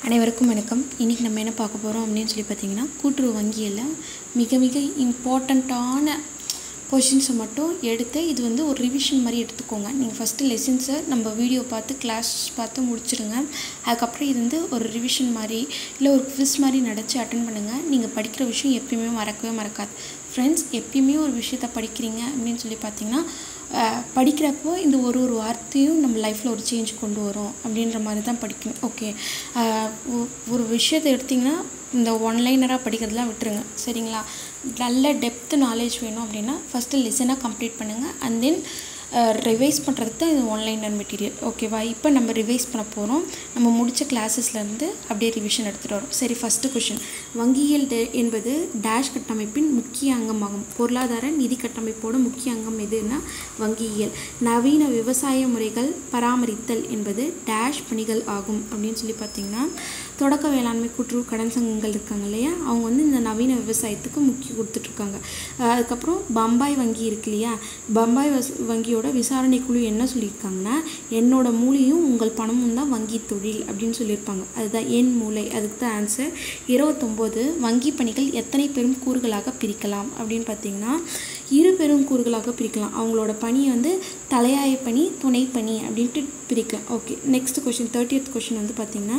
அனைவருக்கும் வணக்கம். இன்றைக்கி நம்ம என்ன பார்க்க போகிறோம் அப்படின்னு சொல்லி பார்த்தீங்கன்னா, கூட்டுறவு வங்கியில் மிக மிக இம்பார்ட்டண்ட்டான கொஷின்ஸை மட்டும் எடுத்து இது வந்து ஒரு ரிவிஷன் மாதிரி எடுத்துக்கோங்க. நீங்கள் ஃபஸ்ட்டு லெசன்ஸை நம்ம வீடியோ பார்த்து கிளாஸ் பார்த்து முடிச்சிடுங்க. அதுக்கப்புறம் இது வந்து ஒரு ரிவிஷன் மாதிரி இல்லை ஒரு குவிஸ் மாதிரி நடத்தி அட்டன் பண்ணுங்கள். நீங்கள் படிக்கிற விஷயம் எப்பயுமே மறக்கவே மறக்காது. ஃப்ரெண்ட்ஸ், எப்பயுமே ஒரு விஷயத்தை படிக்கிறீங்க அப்படின்னு சொல்லி பார்த்தீங்கன்னா, படிக்கிறப்போ இந்த ஒரு வார்த்தையும் நம்ம லைஃப்பில் ஒரு சேஞ்ச் கொண்டு வரும் அப்படின்ற மாதிரி தான் படிக்கணும். ஓகே, ஒரு விஷயத்தை எடுத்திங்கன்னா இந்த ஒன்லைனராக படிக்கிறதுலாம் விட்டுருங்க, சரிங்களா? நல்ல டெப்த் நாலேஜ் வேணும் அப்படின்னா ஃபஸ்ட்டு லெசனாக கம்ப்ளீட் பண்ணுங்கள். அண்ட் தென் ரிவைஸ் பண்ணுறதுக்கு தான் இது ஒன்லைனர் மெட்டீரியல். ஓகேவா? இப்போ நம்ம ரிவைஸ் பண்ண போகிறோம். நம்ம முடித்த கிளாஸஸ்லேருந்து அப்படியே ரிவிஷன் எடுத்துகிட்டு வரோம். சரி, ஃபஸ்ட்டு கொஷின். வங்கியியல் என்பது டேஷ் கட்டமைப்பின் முக்கிய அங்கமாகும். பொருளாதார நிதி கட்டமைப்போட முக்கிய அங்கம் எதுன்னா வங்கியியல். நவீன விவசாய முறைகள் பராமரித்தல் என்பது டேஷ் பணிகள் ஆகும் அப்படின்னு சொல்லி பார்த்தீங்கன்னா, தொடக்க வேளாண்மை கூட்டுறவு கடன் சங்கங்கள் இருக்காங்க இல்லையா, அவங்க வந்து இந்த நவீன விவசாயத்துக்கு முக்கியம் கொடுத்துட்ருக்காங்க. அதுக்கப்புறம் பம்பாய் வங்கி இருக்கு இல்லையா, பம்பாய் வங்கியோட விசாரணை குழு என்ன சொல்லியிருக்காங்கன்னா, என்னோட மூளையும் உங்கள் பணமும் தான் வங்கி தொழில் அப்படின்னு சொல்லியிருப்பாங்க. அதுதான் என் மூளை. அதுக்கு தான் ஆன்சர். 29 வங்கி பணிகள் எத்தனை பெரும் கூறுகளாக பிரிக்கலாம் அப்படின்னு பார்த்தீங்கன்னா, 2 பெரும் கூறுகளாக பிரிக்கலாம். அவங்களோட பணியை வந்து தலையாய பணி, துணை பணி அப்படின்ட்டு பிரிக்கலாம். Okay, next question, 30th question வந்து பார்த்திங்கன்னா,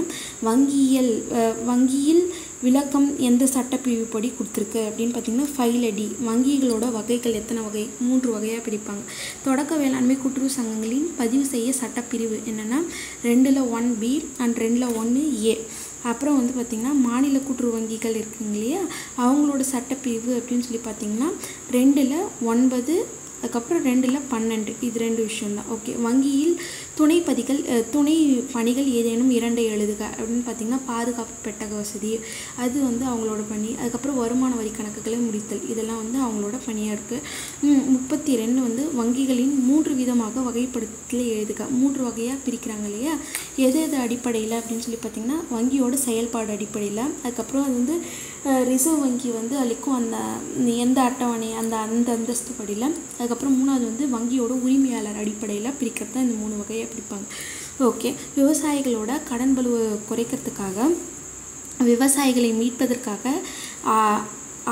வங்கியில் விளக்கம் எந்த சட்டப்பிரிவு படி கொடுத்துருக்கு அப்படின்னு பார்த்தீங்கன்னா, ஃபைலடி. வங்கிகளோட வகைகள் எத்தனை வகை? 3 வகையாக பிரிப்பாங்க. தொடக்க வேளாண்மை கூட்டுறவு சங்கங்களின் பதிவு செய்ய சட்டப்பிரிவு என்னென்னா 2ல் 1B அண்ட் 2ல் 1A. அப்புறம் வந்து பார்த்திங்கன்னா, மாநில கூட்டுறவு வங்கிகள் இருக்குங்க இல்லையா, அவங்களோட சட்டப்பிரிவு அப்படின்னு சொல்லி பார்த்திங்கன்னா 2ல் 9, அதுக்கப்புறம் 2ல் 12. இது 2 விஷயந்தான். ஓகே, வங்கியில் துணை பணிகள் ஏதேனும் 2 எழுதுக அப்படின்னு பார்த்திங்கன்னா, பாதுகாப்பு பெட்டக வசதி, அது வந்து அவங்களோட பணி. அதுக்கப்புறம் வருமான வரி கணக்குகளை முடித்தல், இதெல்லாம் வந்து அவங்களோட பணியாக இருக்குது. 32 வந்து வங்கிகளின் 3 விதமாக வகைப்படுத்தல எழுதுக. 3 வகையாக பிரிக்கிறாங்க இல்லையா, எது அடிப்படையில் அப்படின்னு சொல்லி பார்த்திங்கன்னா, வங்கியோட செயல்பாடு அடிப்படையில். அதுக்கப்புறம் அது வந்து ரிசர்வ் வங்கி வந்து அளிக்கும் அந்த எந்த அட்டவணை அந்த அந்தஸ்து படியில். அதுக்கப்புறம் 3வது வந்து வங்கியோட உரிமையாளர் அடிப்படையில் பிரிக்கிறது தான் இந்த 3 வகையாக பிரிப்பாங்க. ஓகே, விவசாயிகளோட கடன் பளுவை குறைக்கிறதுக்காக, விவசாயிகளை மீட்பதற்காக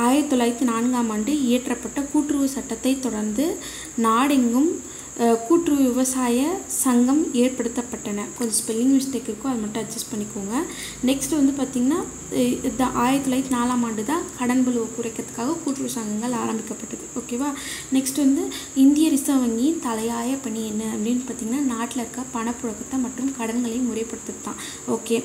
1904ஆம் ஆண்டு இயற்றப்பட்ட கூட்டுறவு சட்டத்தை தொடர்ந்து நாடெங்கும் கூட்டுறவு விவசாய சங்கம் ஏற்படுத்தப்பட்டன. கொஞ்சம் ஸ்பெல்லிங் மிஸ்டேக் இருக்கும், அது மட்டும் அட்ஜஸ்ட் பண்ணிக்கோங்க. நெக்ஸ்ட் வந்து பார்த்திங்கன்னா, 1904ஆம் ஆண்டு தான் கடன் பளுவை குறைக்கிறதுக்காக கூட்டுறவு சங்கங்கள் ஆரம்பிக்கப்பட்டது. ஓகேவா? நெக்ஸ்ட் வந்து இந்திய ரிசர்வ் வங்கியின் தலையாய பணி என்ன அப்படின்னு பார்த்திங்கன்னா, நாட்டில் இருக்க பணப்புழக்கத்தை மற்றும் கடன்களை முறைப்படுத்துறது தான். ஓகே,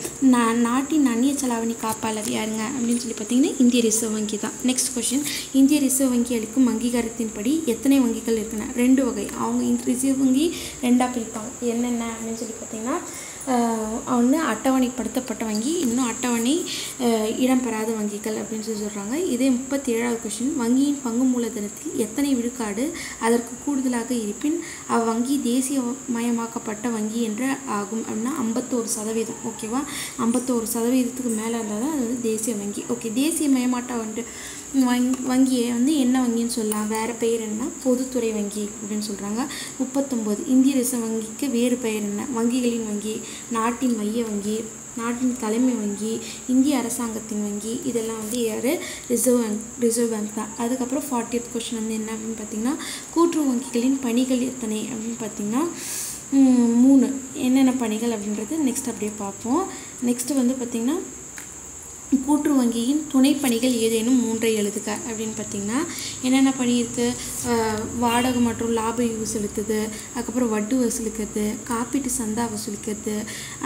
நாட்டின் அந்நிய செலாவணி காப்பாளர் யாருங்க அப்படின்னு சொல்லி பார்த்திங்கன்னா, இந்திய ரிசர்வ் வங்கி தான். நெக்ஸ்ட் கொஷின், இந்திய ரிசர்வ் வங்கி அளிக்கும் அங்கீகாரத்தின்படி எத்தனை வங்கிகள் இருக்குன்னா 2 வகை. அவங்க ரிசர்வ் வங்கி 2ஆக பிரிப்பாங்க. என்னென்ன அப்படின்னு சொல்லி பார்த்தீங்கன்னா, ஒன்று அட்டவணைப்படுத்தப்பட்ட வங்கி, இன்னும் அட்டவணை இடம்பெறாத வங்கிகள் அப்படின்னு சொல்லி சொல்கிறாங்க. இதே 37வது கொஷின், வங்கியின் பங்கு மூலதனத்தில் எத்தனை விழுக்காடு அதற்கு கூடுதலாக இருப்பின் அவ்வங்கி தேசியமயமாக்கப்பட்ட வங்கி என்று ஆகும் அப்படின்னா 51%. ஓகேவா? 51% மேலே இருந்தால் தான் அது வந்து தேசிய வங்கி. ஓகே, தேசியமயமாட்ட வங்கியை வந்து என்ன வங்கின்னு சொல்லலாம்? வேறு பெயர் என்ன? பொதுத்துறை வங்கி அப்படின்னு சொல்கிறாங்க. 39 இந்திய ரிசர்வ் வங்கிக்கு வேறு பெயர் என்ன? வங்கிகளின் வங்கி, நாட்டின் மைய வங்கி, நாட்டின் தலைமை வங்கி, இந்திய அரசாங்கத்தின் வங்கி, இதெல்லாம் வந்து யார்? ரிசர்வ் பேங்க் தான். அதுக்கப்புறம் 40th கொஷின் வந்து என்ன அப்படின்னு பார்த்திங்கன்னா, கூட்டுறவு வங்கிகளின் பணிகள் எத்தனை அப்படின்னு பார்த்திங்கன்னா 3. என்னென்ன பணிகள் அப்படின்றது நெக்ஸ்ட் அப்படியே பார்ப்போம். நெக்ஸ்ட்டு வந்து பார்த்திங்கன்னா, கூட்டுறவு வங்கியின் துணை பணிகள் ஏதேனும் 3 எழுதுக அப்படின்னு பார்த்திங்கன்னா, என்னென்ன பணி இருக்குது? வாடகை மற்றும் லாப ஈவு செலுத்துது, அதுக்கப்புறம் வட்டி வசூலிக்கிறது, காப்பீட்டு சந்தா வசூலிக்கிறது,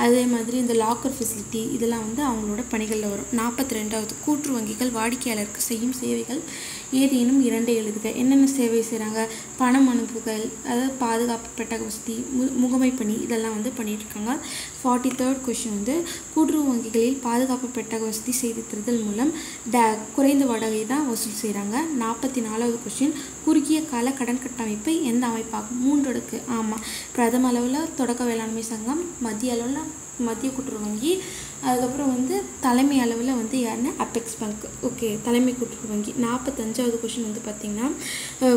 அதே மாதிரி இந்த லாக்கர் ஃபெசிலிட்டி, இதெல்லாம் வந்து அவங்களோட பணிகளில் வரும். 42வது கூட்டுறவு வங்கிகள் வாடிக்கையாளருக்கு செய்யும் சேவைகள் ஏதேனும் 2 எழுதுக. என்னென்ன சேவை செய்கிறாங்க? பணம் அனுப்புதல், அதாவது பாதுகாப்பு பெட்டக வசதி, முகமை பணி, இதெல்லாம் வந்து பண்ணிகிட்ருக்காங்க. 43rd கொஷின் வந்து, கூட்டுறவு வங்கிகளில் பாதுகாப்பு பெட்டக வசதி செய்து தருதல் மூலம் குறைந்த வாடகை தான் வசூல் செய்கிறாங்க. 44வது கொஷின், குறுகிய கால கடன் கட்டமைப்பை எந்த அமைப்பாகும்? 3 அடுக்கு. ஆமாம், பிரதம அளவில் தொடக்க வேளாண்மை சங்கம், மத்திய அளவில் மத்திய கூட்டுறவு வங்கி, அதுக்கப்புறம் வந்து தலைமை அளவில் வந்து யாருன்னா அபெக்ஸ் பேங்க். ஓகே, தலைமை கூட்டுறவு வங்கி. 45வது கொஷின் வந்து பார்த்திங்கன்னா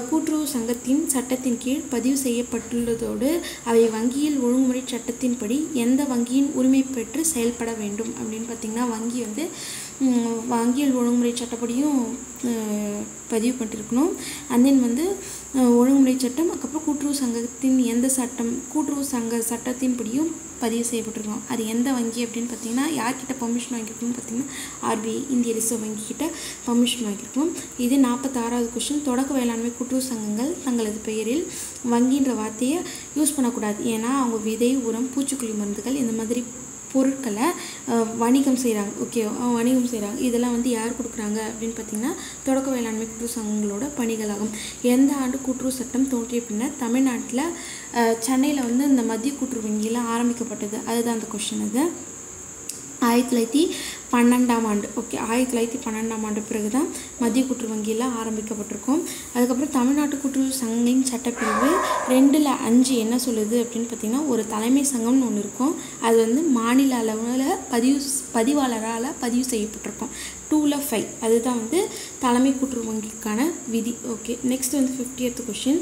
கூட்டுறவு சங்கத்தின் சட்டத்தின் கீழ் பதிவு செய்யப்பட்டுள்ளதோடு அவை வங்கியில் ஒழுங்குமுறை சட்டத்தின்படி எந்த வங்கியின் உரிமை பெற்று செயல்பட வேண்டும் அப்படின்னு பார்த்திங்கன்னா வங்கி வந்து வங்கியல் ஒழுங்குமுறை சட்டப்படியும் பதிவு பண்ணிருக்கணும். அண்ட் தென் வந்து ஒழுங்குமுறை சட்டம், அதுக்கப்புறம் கூட்டுறவு சங்கத்தின் எந்த சட்டம் கூட்டுறவு சங்க சட்டத்தின்படியும் பதிவு செய்யப்பட்டிருக்கணும். அது எந்த வங்கி அப்படின்னு பார்த்தீங்கன்னா யார்கிட்ட பர்மிஷன் வாங்கியிருக்கணும்னு பார்த்தீங்கன்னா ஆர்பிஐ, இந்திய ரிசர்வ் வங்கி கிட்ட பர்மிஷன் வாங்கியிருக்கணும். இது 46வது கொஷின். தொடக்க வேளாண்மை கூட்டுறவு சங்கங்கள் தங்களது பெயரில் வங்கின்ற வார்த்தையை யூஸ் பண்ணக்கூடாது. ஏன்னா அவங்க விதை, உரம், பூச்சிக்கொல்லி மருந்துகள் இந்த மாதிரி பொருட்களை வணிகம் செய்கிறாங்க. ஓகே, வணிகம் செய்கிறாங்க. இதெல்லாம் வந்து யார் கொடுக்குறாங்க அப்படின்னு பார்த்திங்கன்னா தொடக்க வேளாண்மை கூட்டுறவு சங்கங்களோட பணிகளாகும். எந்த ஆண்டு கூட்டுறவு சட்டம் தோன்றிய பின்னர் தமிழ்நாட்டில் சென்னையில் வந்து இந்த மத்திய கூட்டுறவு வங்கியெல்லாம் ஆரம்பிக்கப்பட்டது? அதுதான் அந்த கொஷின். அது 1912ஆம் ஆண்டு. ஓகே, 1912ஆம் ஆண்டு பிறகு தான் மத்திய கூட்டுறவு வங்கியெல்லாம் ஆரம்பிக்கப்பட்டிருக்கும். அதுக்கப்புறம் தமிழ்நாட்டு கூட்டுறவு சங்கங்களின் சட்டப்பிரிவு 2/5 என்ன சொல்லுது அப்படின்னு பார்த்திங்கன்னா ஒரு தலைமை சங்கம்னு ஒன்று இருக்கும். அது வந்து மாநில அளவில் பதிவாளரால் பதிவு செய்யப்பட்டிருக்கும். 2/5 அதுதான் வந்து தலைமை கூட்டுறவு வங்கிக்கான விதி. ஓகே, நெக்ஸ்ட் வந்து 50th கொஷின்.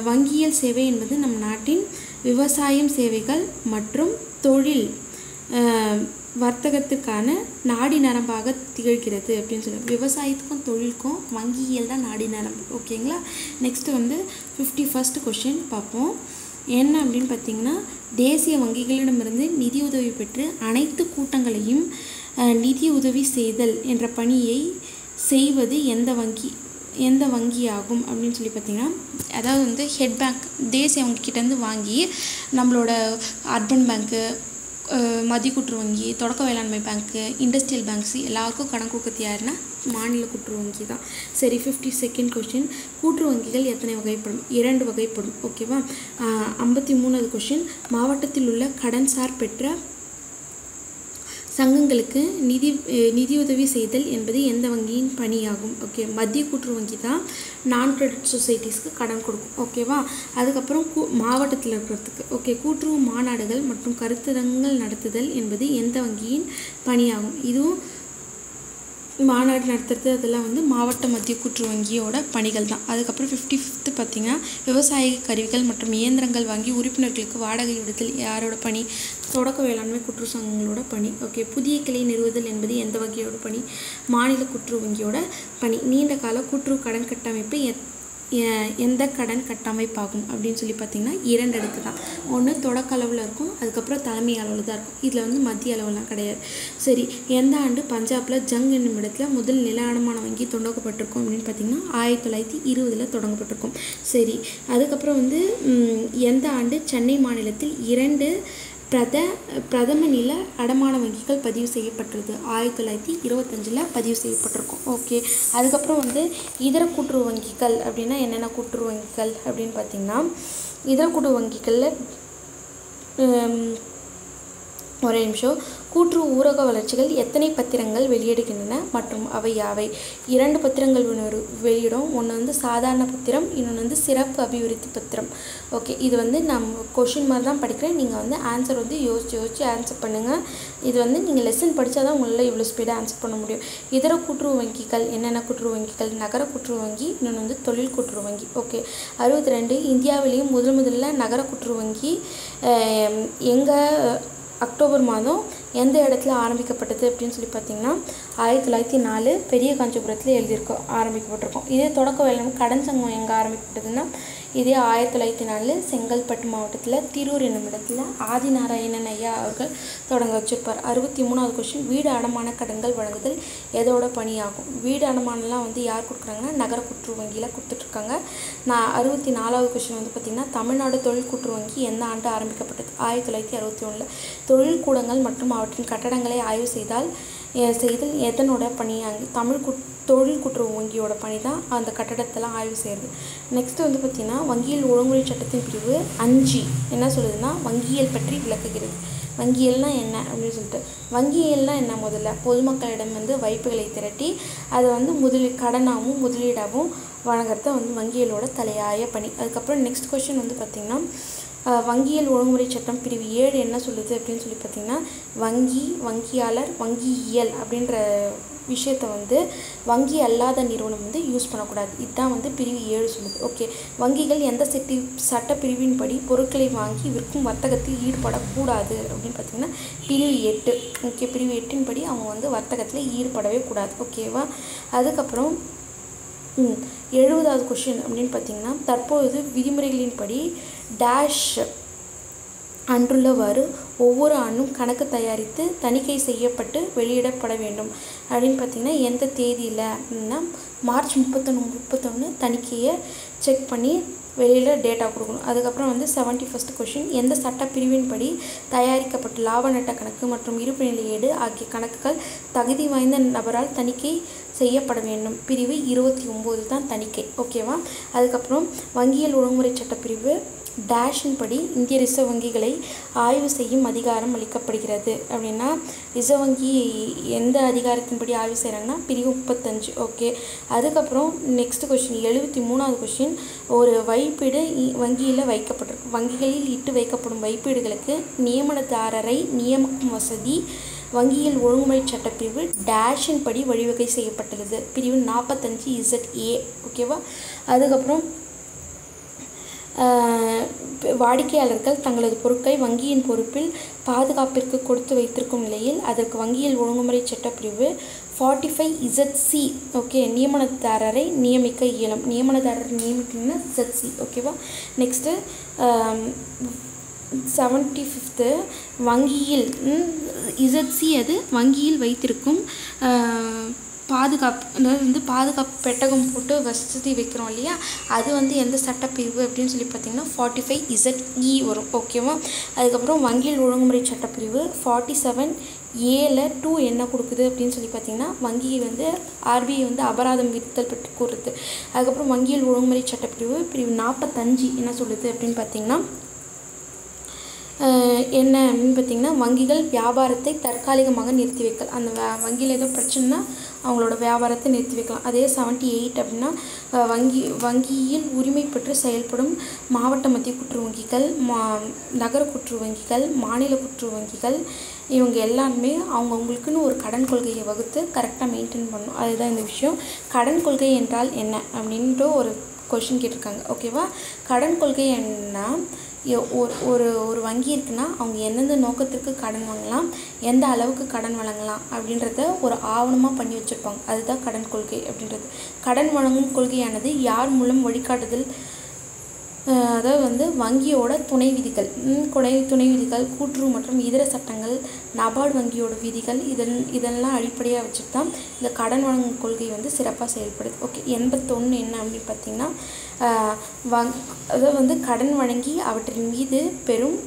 வங்கியியல் சேவை என்பது நம் நாட்டின் விவசாயம், சேவைகள் மற்றும் தொழில் வர்த்தகத்துக்கான நாடி நரம்பாக திகழ்கிறது அப்படின்னு சொல்லுவாங்க. விவசாயத்துக்கும் தொழிலுக்கும் வங்கியியல் தான் நாடி நரம்பு. ஓகேங்களா. நெக்ஸ்ட்டு வந்து 51st கொஷின் பார்ப்போம். என்ன அப்படின்னு பார்த்தீங்கன்னா தேசிய வங்கிகளிடமிருந்து நிதியுதவி பெற்று அனைத்து கூட்டங்களையும் நிதி உதவி செய்தல் என்ற பணியை செய்வது எந்த வங்கியாகும் அப்படின்னு சொல்லி பார்த்தீங்கன்னா அதாவது வந்து ஹெட் பேங்க் தேசிய வங்கிக்கிட்டேருந்து வாங்கி நம்மளோட அர்பன் பேங்க்கு, மத்திய கூட்டுறவு வங்கி, தொடக்க வேளாண்மை பேங்க்கு, இண்டஸ்ட்ரியல் பேங்க்ஸ் எல்லாருக்கும் கடன் கொடுக்கறது யாருன்னா மாநில கூட்டுறவு வங்கி தான். சரி, 52nd கொஷின். கூட்டுறவு வங்கிகள் எத்தனை வகைப்படும்? 2 வகைப்படும். ஓகேவா. 53வது கொஷின். மாவட்டத்தில் உள்ள கடன்சார் பெற்ற சங்கங்களுக்கு நிதியுதவி செய்தல் என்பது எந்த வங்கியின் பணியாகும்? ஓகே, மத்திய கூட்டுறவு வங்கி தான் நான் கிரெடிட் சொசைட்டிஸ்க்கு கடன் கொடுக்கும். ஓகேவா. அதுக்கப்புறம் மாவட்டத்தில் இருக்கிறதுக்கு ஓகே கூட்டுறவு மாநாடுகள் மற்றும் கருத்தரங்குகள் நடத்துதல் என்பது எந்த வங்கியின் பணியாகும்? இதுவும் மாநாடு நடத்துறது அதெல்லாம் வந்து மாவட்ட மத்திய கூட்டுறவு வங்கியோட பணிகள் தான். அதுக்கப்புறம் 55th பார்த்திங்கன்னா விவசாய கருவிகள் மற்றும் இயந்திரங்கள் வாங்கி உறுப்பினர்களுக்கு வாடகை விடுதல் யாரோட பணி? தொடக்க வேளாண்மை கூட்டுறவு சங்கங்களோட பணி. ஓகே, புதிய கிளை நிறுவுதல் என்பது எந்த வங்கியோட பணி? மாநில கூட்டுறவு வங்கியோட பணி. நீண்ட கால கூட்டுறவு கடன் கட்டமைப்பு எந்த கடன் கட்டமைப்பாகும் அப்படின்னு சொல்லி பார்த்தீங்கன்னா 2 அடுக்கு தான். ஒன்று தொடக்க அளவில் இருக்கும், அதுக்கப்புறம் தலைமை அளவில் தான் இருக்கும். இதில் வந்து மத்திய அளவுலாம் கிடையாது. சரி, எந்த ஆண்டு பஞ்சாபில் ஜங் என்னும் இடத்துல முதல் நில அடமான வங்கி தொடங்கப்பட்டிருக்கும் அப்படின்னு பார்த்தீங்கன்னா 1920 தொடங்கப்பட்டிருக்கும். சரி, அதுக்கப்புறம் வந்து எந்த ஆண்டு சென்னை மாநிலத்தில் 2 பிரதம நில அடமான வங்கிகள் பதிவு செய்யப்பட்டது? 1925 பதிவு செய்யப்பட்டிருக்கும். ஓகே, அதுக்கப்புறம் வந்து இதர கூட்டுறவு வங்கிகள் அப்படின்னா என்னென்ன கூட்டுறவு வங்கிகள் அப்படின்னு பார்த்தீங்கன்னா இதர கூட்டுறவு வங்கிகளில் ஒரே நிமிஷம். கூட்டுறவு ஊரக வளர்ச்சிகள் எத்தனை பத்திரங்கள் வெளியிடுகின்றன மற்றும் அவை யாவை? 2 பத்திரங்கள் வெளியிடும். ஒன்று வந்து சாதாரண பத்திரம், இன்னொன்று வந்து சிறப்பு அபிவிருத்தி பத்திரம். ஓகே, இது வந்து நம்ம கொஷின் மாதிரி தான் படிக்கிறேன். நீங்கள் வந்து ஆன்சர் வந்து யோசிச்சு ஆன்சர் பண்ணுங்கள். இது வந்து நீங்கள் லெசன் படித்தா தான் உங்களால் இவ்வளோ ஸ்பீடாக ஆன்சர் பண்ண முடியும். இதர கூட்டுறவு வங்கிகள் என்னென்ன கூட்டுறவு வங்கிகள்? நகர கூட்டுறவு வங்கி, இன்னொன்று வந்து தொழில் கூட்டுறவு வங்கி. ஓகே, 62 இந்தியாவிலேயும் முதல்ல நகர கூட்டுறவு வங்கி எங்கே அக்டோபர் மாதம் எந்த இடத்துல ஆரம்பிக்கப்பட்டது அப்படின்னு சொல்லி பார்த்தீங்கன்னா 1904 பெரிய காஞ்சிபுரத்தில் ஆரம்பிக்கப்பட்டிருக்கும். இதே தொடக்க வேளாண்மை கடன் சங்கம் எங்கே ஆரம்பிக்கப்பட்டதுன்னா இதே 1904 செங்கல்பட்டு மாவட்டத்தில் திரூர் என்னும் இடத்துல ஆதிநாராயணன் ஐயா அவர்கள் தொடங்க வச்சிருப்பார். 63வது கொஸ்டின். வீடு அடமான கடன்கள் வழங்குதல் எதோட பணியாகும்? வீடு அடமானம்லாம் வந்து யார் கொடுக்குறாங்கன்னா நகர கூட்டுறவு வங்கியில் கொடுத்துட்ருக்காங்க. 64வது கொஸ்டின் வந்து பார்த்திங்கன்னா தமிழ்நாடு தொழில் கூட்டுறவு வங்கி எந்த ஆண்டு ஆரம்பிக்கப்பட்டது? 1961. தொழில் கூடங்கள் மற்றும் அவற்றின் கட்டடங்களை ஆய்வு செய்தல் எதனோட பணியாகும்? தொழில் கூட்டுறவு வங்கியோட பணி தான் அந்த கட்டடத்தெல்லாம் ஆய்வு செய்கிறது. நெக்ஸ்ட்டு வந்து பார்த்திங்கன்னா வங்கியல் ஒழுங்குமுறை சட்டத்தின் பிரிவு 5 என்ன சொல்லுதுன்னா வங்கியல் பற்றி விளக்குகிறது. வங்கியல்னால் என்ன அப்படின்னு சொல்லிட்டு வங்கியல்னால் என்ன? முதல்ல பொதுமக்களிடம் வந்து வைப்புகளை திரட்டி அதை வந்து கடனாகவும் முதலீடாகவும் வழங்குறத வந்து வங்கியலோட தலையாய பணி. அதுக்கப்புறம் நெக்ஸ்ட் கொஸ்டின் வந்து பார்த்திங்கன்னா வங்கியல் ஒழுங்குமுறை சட்டம் பிரிவு 7 என்ன சொல்லுது அப்படின்னு சொல்லி பார்த்திங்கன்னா, வங்கி, வங்கியாளர், வங்கியியல் அப்படின்ற விஷயத்தை வந்து வங்கி அல்லாத நிறுவனம் வந்து யூஸ் பண்ணக்கூடாது. இதுதான் வந்து பிரிவு 7 சொல்லுது. ஓகே, வங்கிகள் எந்த சட்ட பிரிவின்படி பொருட்களை வாங்கி விற்கும் வர்த்தகத்தில் ஈடுபடக்கூடாது அப்படின்னு பார்த்திங்கன்னா பிரிவு 8. ஓகே, பிரிவு 8 படி அவங்க வந்து வர்த்தகத்தில் ஈடுபடவே கூடாது. ஓகேவா? அதுக்கப்புறம் 70வது கொஷின் அப்படின்னு பார்த்திங்கன்னா, தற்போது விதிமுறைகளின்படி டேஷ் அன்றுள்ளவாறு ஒவ்வொரு ஆண்டும் கணக்கு தயாரித்து தணிக்கை செய்யப்பட்டு வெளியிடப்பட வேண்டும் அப்படின்னு பார்த்திங்கன்னா, எந்த தேதியில் அப்படின்னா மார்ச் 31 தணிக்கையை செக் பண்ணி வெளியில் டேட்டா கொடுக்கணும். அதுக்கப்புறம் வந்து 71st கொஷின், எந்த சட்ட பிரிவின்படி தயாரிக்கப்பட்ட லாப நட்ட கணக்கு மற்றும் இருப்பு நிலை ஏடு ஆகிய கணக்குகள் தகுதி வாய்ந்த நபரால் தணிக்கை செய்யப்பட வேண்டும். பிரிவு 29 தான் தணிக்கை. ஓகேவா? அதுக்கப்புறம் வங்கியல் ஒழுங்குமுறை சட்டப்பிரிவு டேஷின் படி இந்திய ரிசர்வ் வங்கிகளை ஆய்வு செய்யும் அதிகாரம் அளிக்கப்படுகிறது அப்படின்னா, ரிசர்வ் வங்கி எந்த அதிகாரத்தின்படி ஆய்வு செய்கிறாங்கன்னா பிரிவு 35. ஓகே, அதுக்கப்புறம் நெக்ஸ்ட் கொஷின் 73வது கொஷின், ஒரு வைப்பீடு வங்கியில் வைக்கப்பட்டிருக்கு. வங்கிகளில் இட்டு வைக்கப்படும் வைப்பீடுகளுக்கு நியமனதாரரை நியமிக்கும் வசதி வங்கியில் ஒழுங்குமுறை சட்டப்பிரிவு டேஷின் படி வழிவகை செய்யப்பட்டுள்ளது. பிரிவு 45ZA. ஓகேவா? அதுக்கப்புறம் வாடிக்கையாளர்கள் தங்களது பொருட்களை வங்கியின் பொறுப்பில் பாதுகாப்பிற்கு கொடுத்து வைத்திருக்கும் நிலையில் அதற்கு வங்கியில் ஒழுங்குமுறை சட்டப்பிரிவு 45ZC. ஓகே, நியமனதாரரை நியமிக்க இயலும். நியமனதாரரை நியமிக்கணும்னா ZC. ஓகேவா? நெக்ஸ்ட்டு 75th வங்கியில் ZC அது வங்கியில் வைத்திருக்கும் பாதுகாப்பு, அதாவது வந்து பாதுகாப்பு பெட்டகம் போட்டு வசதி வைக்கிறோம் இல்லையா, அது வந்து எந்த சட்டப்பிரிவு அப்படின்னு சொல்லி பார்த்திங்கன்னா 45ZE வரும். ஓகேவா? அதுக்கப்புறம் வங்கியில் ஒழுங்குமுறை சட்டப்பிரிவு 47A 2 என்ன கொடுக்குது அப்படின்னு சொல்லி பார்த்திங்கன்னா, வங்கியை வந்து RBI வந்து அபராதம் விதித்தல் பற்றி கூறுறது. அதுக்கப்புறம் வங்கியில் ஒழுங்குமுறை சட்டப்பிரிவு பிரிவு 45 என்ன சொல்லுது அப்படின்னு பார்த்திங்கன்னா, என்ன அப்படின்னு பார்த்திங்கன்னா, வங்கிகள் வியாபாரத்தை தற்காலிகமாக நிறுத்தி வைக்கல். அந்த வங்கியில் ஏதோ பிரச்சனைனா அவங்களோட வியாபாரத்தை நிறுத்தி வைக்கலாம். அதே 78 அப்படின்னா, வங்கியில் உரிமை பெற்று செயல்படும் மாவட்ட மத்திய கூட்டுறவு வங்கிகள், நகர கூட்டுறவு வங்கிகள், மாநில கூட்டுறவு வங்கிகள், இவங்க எல்லாருமே அவங்கவுங்களுக்குன்னு ஒரு கடன் கொள்கையை வகுத்து கரெக்டாக மெயின்டைன் பண்ணணும். அதுதான் இந்த விஷயம். கடன் கொள்கை என்றால் என்ன அப்படின்ட்டு ஒரு கொஷின் கேட்டிருக்காங்க. ஓகேவா? கடன் கொள்கை என்ன, ஒரு வங்கி இருக்குன்னா அவங்க எந்தெந்த நோக்கத்திற்கு கடன் வாங்கலாம், எந்த அளவுக்கு கடன் வழங்கலாம் அப்படின்றத ஒரு ஆவணமாக பண்ணி வச்சுருப்பாங்க. அதுதான் கடன் கொள்கை அப்படின்றது. கடன் வழங்கும் கொள்கையானது யார் மூலம் வழிகாட்டுதல், அதாவது வந்து வங்கியோட துணை விதிகள், துணை விதிகள், கூட்டுறவு மற்றும் இதர சட்டங்கள், நபார்டு வங்கியோட விதிகள், இதெல்லாம் அடிப்படையாக வச்சுட்டு தான் இந்த கடன் வழங்கும் கொள்கை வந்து சிறப்பாக செயல்படுது. ஓகே, 81 என்ன அப்படின்னு பார்த்திங்கன்னா, அதாவது வந்து கடன் வழங்கி அவற்றின் மீது பெரும்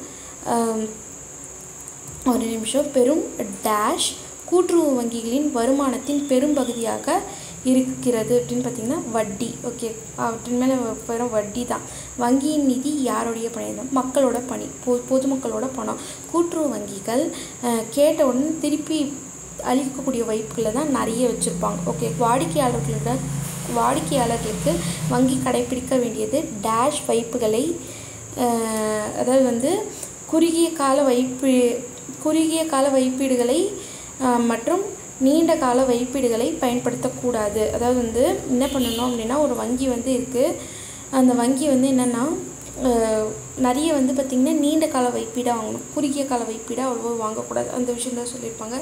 டேஷ் கூட்டுறவு வங்கிகளின் வருமானத்தின் பெரும்பகுதியாக இருக்கிறது அப்படின்னு பார்த்திங்கன்னா வட்டி. ஓகே, அவற்றின் மேலே பெரும் வட்டி தான். வங்கியின் நிதி யாருடைய பணி தான்? மக்களோட பணி, பொதுமக்களோட பணம். கூட்டுறவு வங்கிகள் கேட்டவுடன் திருப்பி அளிக்கக்கூடிய வாய்ப்புகளை தான் நிறைய வச்சுருப்பாங்க. ஓகே, வாடிக்கையாளர்களுக்கு வங்கி கடைபிடிக்க வேண்டியது டேஷ் வைப்புகளை, அதாவது வந்து குறுகிய கால வைப்பீடுகளை மற்றும் நீண்ட கால வைப்பீடுகளை பயன்படுத்தக்கூடாது. அதாவது வந்து என்ன பண்ணணும் அப்படின்னா, ஒரு வங்கி வந்து இருக்குது, அந்த வங்கி வந்து என்னென்னா நிறைய வந்து பார்த்திங்கன்னா நீண்ட கால வைப்பீடாக வாங்கணும், குறுகிய கால வைப்பீடாக அவ்வளோ வாங்கக்கூடாது. அந்த விஷயம் தான் சொல்லியிருப்பாங்க.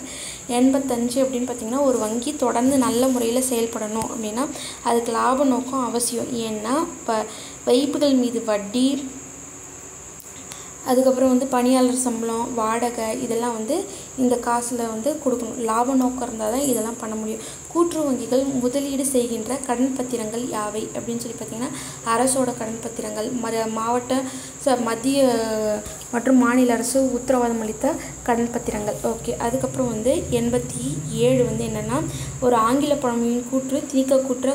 85 அப்படின்னு பார்த்திங்கன்னா, ஒரு வங்கி தொடர்ந்து நல்ல முறையில் செயல்படணும் அப்படின்னா அதுக்கு லாப நோக்கம் அவசியம். ஏன்னா இப்போ வைப்புகள் மீது வட்டி, அதுக்கப்புறம் வந்து பணியாளர் சம்பளம், வாடகை, இதெல்லாம் வந்து இந்த காசில் வந்து கொடுக்கணும். லாப நோக்கம் இருந்தால் தான் இதெல்லாம் பண்ண முடியும். கூட்டுறவு வங்கிகள் முதலீடு செய்கின்ற கடன் பத்திரங்கள் யாவை அப்படின்னு சொல்லி பார்த்திங்கன்னா, அரசோட கடன் பத்திரங்கள், மத்திய மற்றும் மாநில அரசு உத்தரவாதம் அளித்த கடன் பத்திரங்கள். ஓகே, அதுக்கப்புறம் வந்து 87 வந்து என்னென்னா, ஒரு ஆங்கில பழமொழியின் கூற்று திணிக்கக்கூற்ற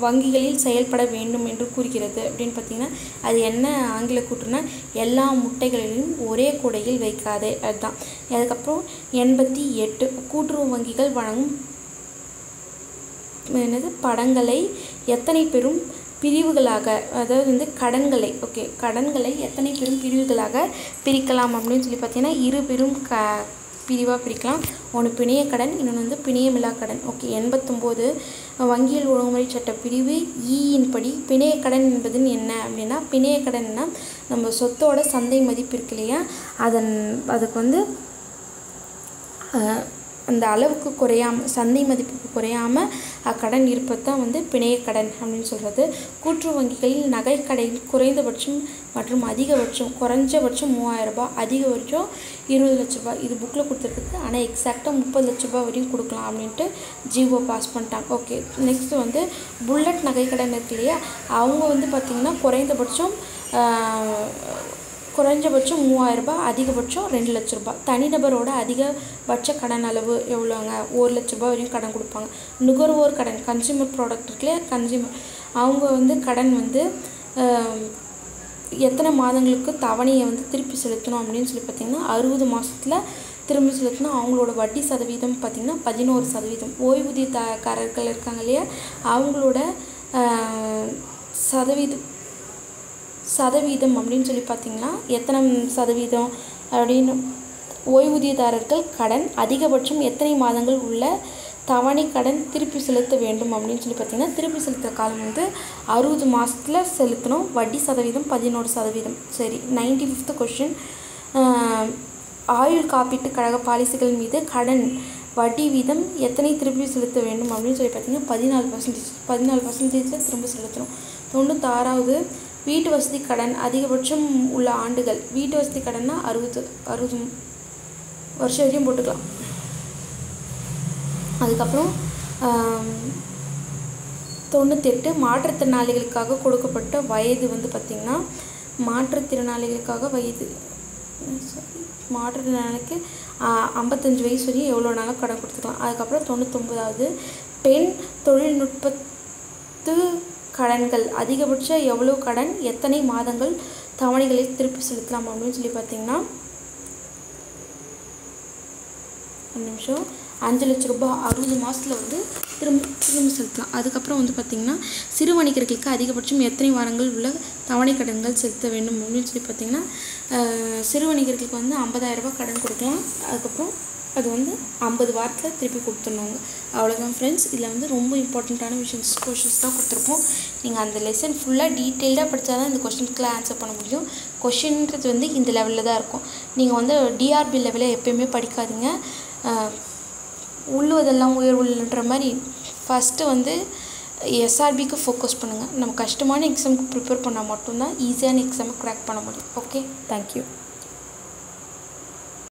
வங்கிகளில் செயல்பட வேண்டும் என்று கூறுகிறது அப்படின்னு பார்த்திங்கன்னா, அது என்ன ஆங்கில கூற்றுனா, எல்லா முட்டைகளிலும் ஒரே கூடையில் வைக்காதே, அதுதான். அதுக்கப்புறம் 88 கூட்டுறவு வங்கிகள் வழங்கும் படங்களை எத்தனை பேரும் பிரிவுகளாக, அதாவது வந்து கடன்களை, ஓகே, கடன்களை எத்தனை பெரும் பிரிவுகளாக பிரிக்கலாம் அப்படின்னு சொல்லி பார்த்தீங்கன்னா 2 பெரும் பிரிவாக பிரிக்கலாம். ஒன்று பிணைய கடன், இன்னொன்று வந்து பிணையமில்லா கடன். ஓகே, 89 வங்கியல் ஒழுங்குமுறை சட்ட பிரிவு ஈயின் படி பிணைய கடன் என்பதுன்னு என்ன அப்படின்னா, பிணைய கடன்னா நம்ம சொத்தோட சந்தை மதிப்பு இருக்கு இல்லையா, அதுக்கு வந்து அந்த அளவுக்கு குறையாமல், சந்தை மதிப்புக்கு குறையாமல் கடன் இருப்பது தான் வந்து பிணைய கடன் அப்படின்னு சொல்கிறது. கூட்டுறவு வங்கிகளில் நகை கடையில் குறைந்தபட்சம் மற்றும் அதிகபட்சம், குறைஞ்சபட்சம் 3000 ரூபாய், அதிகபட்சம் 20 லட்ச ரூபாய். இது புக்கில் கொடுத்துருக்கு. ஆனால் எக்ஸாக்டாக 30 லட்ச ரூபாய் வரையும் கொடுக்கலாம் அப்படின்ட்டு ஜிஓ பாஸ் பண்ணிட்டாங்க. ஓகே, நெக்ஸ்ட் வந்து புல்லட் நகை கடன் இருக்கு இல்லையா, அவங்க வந்து பார்த்திங்கன்னா குறைந்தபட்சம் 3000 ரூபாய், அதிகபட்சம் 2 லட்ச ரூபாய். தனிநபரோட அதிகபட்ச கடன் அளவு எவ்வளோங்க, 1 லட்ச ரூபாய் வரையும் கடன் கொடுப்பாங்க. நுகர்வோர் கடன், கன்சியூமர் ப்ராடக்ட் இருக்குல்லையா, கன்சியூமர், அவங்க வந்து கடன் வந்து எத்தனை மாதங்களுக்கு தவணையை வந்து திருப்பி செலுத்தணும் அப்படின்னு சொல்லி பார்த்திங்கன்னா 60 மாதத்தில் திரும்பி செலுத்தணும். அவங்களோட வட்டி சதவீதம் பார்த்திங்கன்னா 11%. ஓய்வூதியக்காரர்கள் இருக்காங்க இல்லையா, அவங்களோட சதவீதம் அப்படின்னு சொல்லி பார்த்திங்கன்னா எத்தனை சதவீதம் அப்படின்னு, ஓய்வூதியதாரர்கள் கடன் அதிகபட்சம் எத்தனை மாதங்கள் உள்ள தவணை கடன் திருப்பி செலுத்த வேண்டும் அப்படின்னு சொல்லி பார்த்திங்கன்னா, திருப்பி செலுத்துகிற காலம் வந்து 60 மாதத்தில் செலுத்தணும். வட்டி சதவீதம் 11%. சரி, 95th கொஸ்டின், ஆயுள் காப்பீட்டு கழக பாலிசிகள் மீது கடன் வட்டி வீதம் எத்தனை திருப்பி செலுத்த வேண்டும் அப்படின்னு சொல்லி பார்த்திங்கன்னா 14% திரும்ப செலுத்தணும். 96வது, வீட்டு வசதி கடன் அதிகபட்சம் உள்ள ஆண்டுகள். வீட்டு வசதி கடன்னா 60 வருஷம் வரையும் போட்டுக்கலாம். அதுக்கப்புறம் 98, மாற்றுத்திறனாளிகளுக்காக கொடுக்கப்பட்ட வயது வந்து பார்த்திங்கன்னா, மாற்றுத்திறனாளிகளுக்காக வயது, மாற்றுத்திறனாளிக்கு 55 வயசு வரையும் எவ்வளோ நாளும் கடன் கொடுத்துக்கலாம். அதுக்கப்புறம் 99வது, பெண் தொழில்நுட்பத்து கடன்கள் அதிகபட்சம் எவ்வளோ கடன் எத்தனை மாதங்கள் தவணைகளை திருப்பி செலுத்தலாம் அப்படின்னு சொல்லி பார்த்திங்கன்னா 5 லட்ச ரூபாய் 60 மாதத்தில் வந்து திரும்ப செலுத்தலாம். அதுக்கப்புறம் வந்து பார்த்திங்கன்னா சிறு வணிகர்களுக்கு அதிகபட்சம் எத்தனை வாரங்கள் உள்ள தவணை கடன்கள் செலுத்த வேண்டும் அப்படின்னு சொல்லி பார்த்திங்கன்னா, சிறு வணிகர்களுக்கு வந்து 50,000 ரூபாய் கடன் கொடுக்கலாம். அதுக்கப்புறம் அது வந்து 50 வாரத்தில் திருப்பி கொடுத்துடணுங்க. அவ்வளோதான் ஃப்ரெண்ட்ஸ். இதில் வந்து ரொம்ப இம்பார்ட்டண்ட்டான கொஷின்ஸ் தான் கொடுத்துருப்போம். நீங்கள் அந்த லெசன் ஃபுல்லாக டீட்டெயில்டாக படித்தா தான் இந்த கொஷினுக்குலாம் ஆன்சர் பண்ண முடியும். கொஷின்றது வந்து இந்த லெவலில் தான் இருக்கும். நீங்கள் வந்து டிஆர்பி லெவலில் எப்போயுமே படிக்காதீங்க. உள்ளுவதெல்லாம் உயர்வுன்ற மாதிரி ஃபஸ்ட்டு வந்து எஸ்ஆர்பிக்கு ஃபோக்கஸ் பண்ணுங்கள். நம்ம கஷ்டமான எக்ஸாமுக்கு ப்ரிப்பேர் பண்ணால் மட்டும்தான் ஈஸியான எக்ஸாமை க்ராக் பண்ண முடியும். Okay, thank you.